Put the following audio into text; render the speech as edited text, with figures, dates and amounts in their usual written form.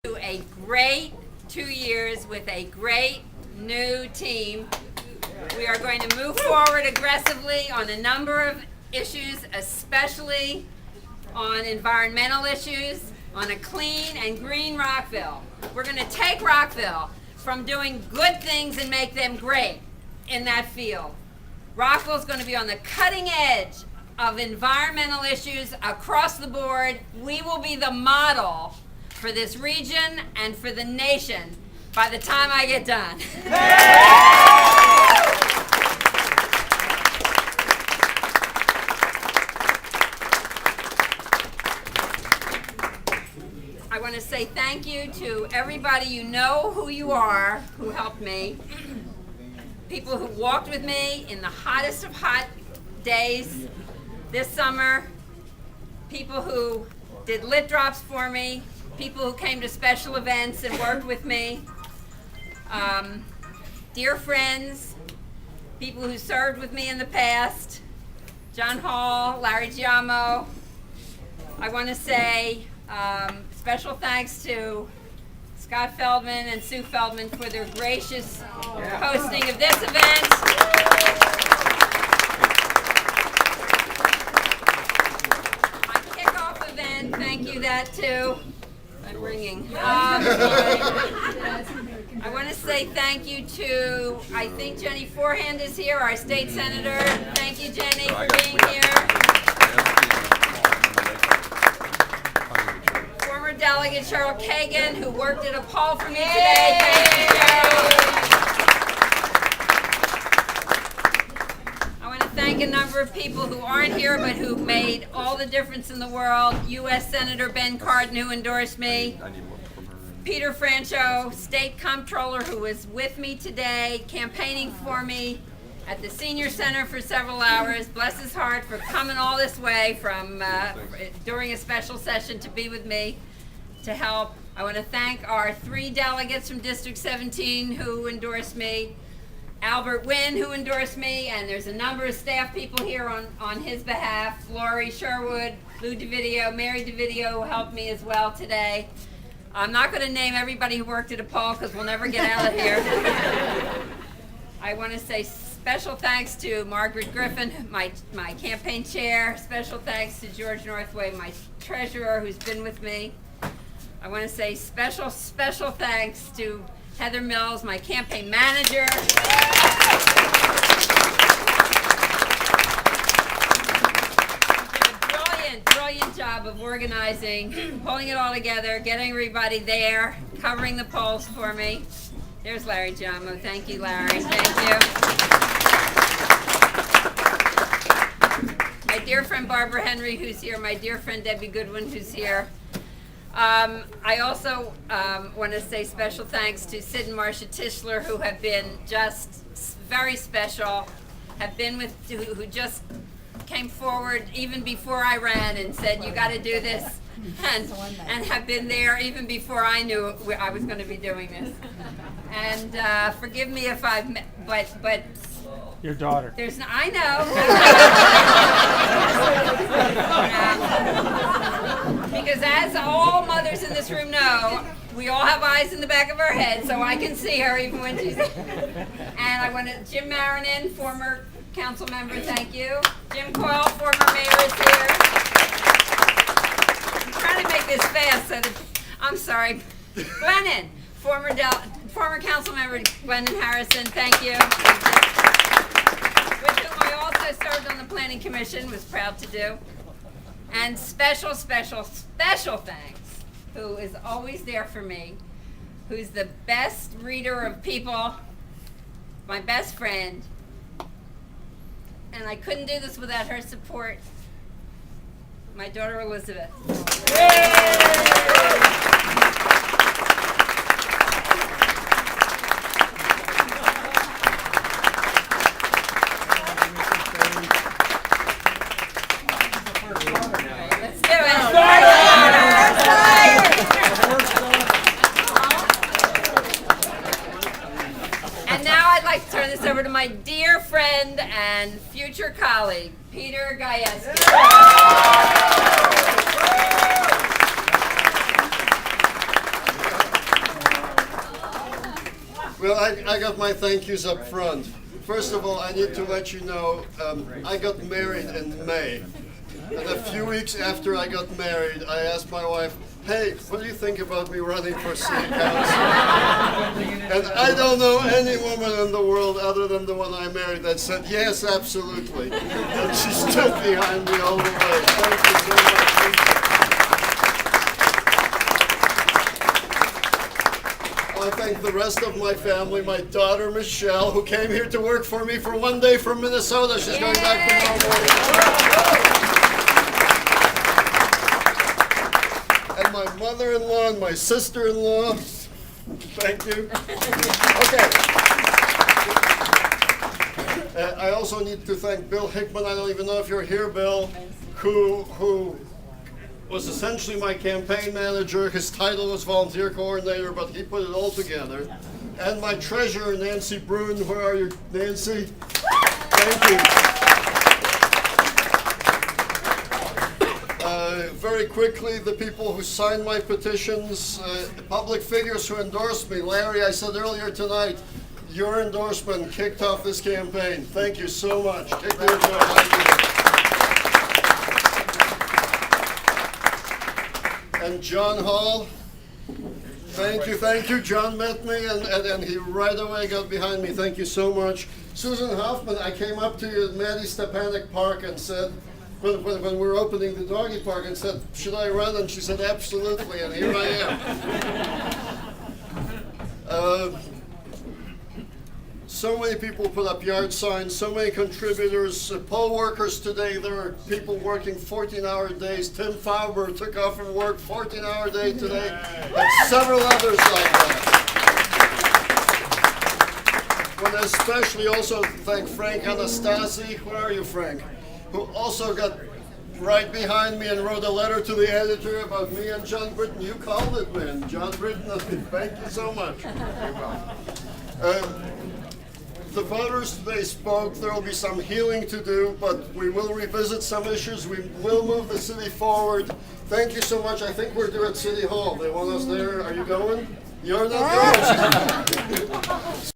To a great 2 years with a great new team. We are going to move forward aggressively on a number of issues, especially on environmental issues, on a clean and green Rockville. We're going to take Rockville from doing good things and make them great in that field. Rockville is going to be on the cutting edge of environmental issues across the board. We will be the model for this region and for the nation by the time I get done. I want to say thank you to everybody you know who you are, who helped me. People who walked with me in the hottest of hot days this summer. People who did lit drops for me. People who came to special events and worked with me, dear friends, people who served with me in the past, John Hall, Larry Giamo. I want to say special thanks to Scott Feldman and Sue Feldman for their gracious hosting of this event. My kickoff event, thank you that too. I'm ringing. I want to say thank you to, I think Jenny Forehand is here, our state senator. Thank you, Jenny, for being here. Former delegate Cheryl Kagan, who worked at a poll for me today. Thank you, Cheryl. I want to thank a number of people who aren't here but who made all the difference in the world. U.S. Senator Ben Cardin, who endorsed me. Peter Francho, State Comptroller, who was with me today, campaigning for me at the Senior Center for several hours. Bless his heart for coming all this way from during a special session to be with me to help. I want to thank our 3 delegates from District 17 who endorsed me. Albert Wynn, who endorsed me, and there's a number of staff people here on his behalf. Lori Sherwood, Lou DeVideo, Mary DeVideo, who helped me as well today. I'm not going to name everybody who worked at a poll because we'll never get out of here. I want to say special thanks to Margaret Griffin, my campaign chair. Special thanks to George Northway, my treasurer, who's been with me. I want to say special thanks to Heather Mills, my campaign manager. Brilliant job of organizing, pulling it all together, getting everybody there, covering the polls for me. There's Larry Giamo. Thank you, Larry. Thank you. My dear friend Barbara Henry, who's here. My dear friend Debbie Goodwin, who's here. I also want to say special thanks to Sid and Marcia Tischler, who have been just very special, have been with, who just came forward even before I ran and said, you got to do this, and have been there even before I knew I was going to be doing this. And forgive me if I've, but your daughter. There's no, I know. Because as all mothers in this room know, we all have eyes in the back of our head, so I can see her even when she's. And I want to, Jim Marinan, former council member, thank you. Jim Coyle, former mayor, is here. I'm trying to make this fast, so that, I'm sorry. Glennon, former council member Glennon Harrison, thank you. With whom I also served on the planning commission, was proud to do. And special thanks, who is always there for me, who's the best reader of people, my best friend, and I couldn't do this without her support, my daughter Elizabeth. Let's do it. And now I'd like to turn this over to my dear friend and future colleague, Peter Gajewski. Well, I got my thank yous up front. First of all, I need to let you know, I got married in May. And a few weeks after I got married, I asked my wife, hey, what do you think about me running for city council? And I don't know any woman in the world other than the one I married that said, yes, absolutely. And she stood behind me all the way. Thank you so much. I thank the rest of my family, my daughter Michelle, who came here to work for me for one day from Minnesota. She's going back tomorrow morning. And my mother-in-law and my sister-in-law. Thank you. Okay. I also need to thank Bill Hickman. I don't even know if you're here, Bill, who was essentially my campaign manager. His title was volunteer coordinator, but he put it all together. And my treasurer, Nancy Brun. Where are you, Nancy? Thank you. Very quickly, the people who signed my petitions, public figures who endorsed me. Larry, I said earlier tonight, your endorsement kicked off this campaign. Thank you so much. Take care of And John Hall, thank you. John met me and he right away got behind me. Thank you so much. Susan Hoffmann, I came up to you at Maddie Stepanek Park and said, when we were opening the doggy park, and said, should I run? And she said, absolutely, and here I am. So many people put up yard signs, so many contributors, poll workers today. There are people working 14-hour days. Tim Fauber took off from work, 14-hour day today, and several others like that. I want to especially also thank Frank Anastasi. Where are you, Frank? Who also got right behind me and wrote a letter to the editor about me and John Britton. You called it, man. John Britton, thank you so much. The voters today spoke. There will be some healing to do, but we will revisit some issues. We will move the city forward. Thank you so much. I think we're due at City Hall. They want us there. Are you going? You're not going.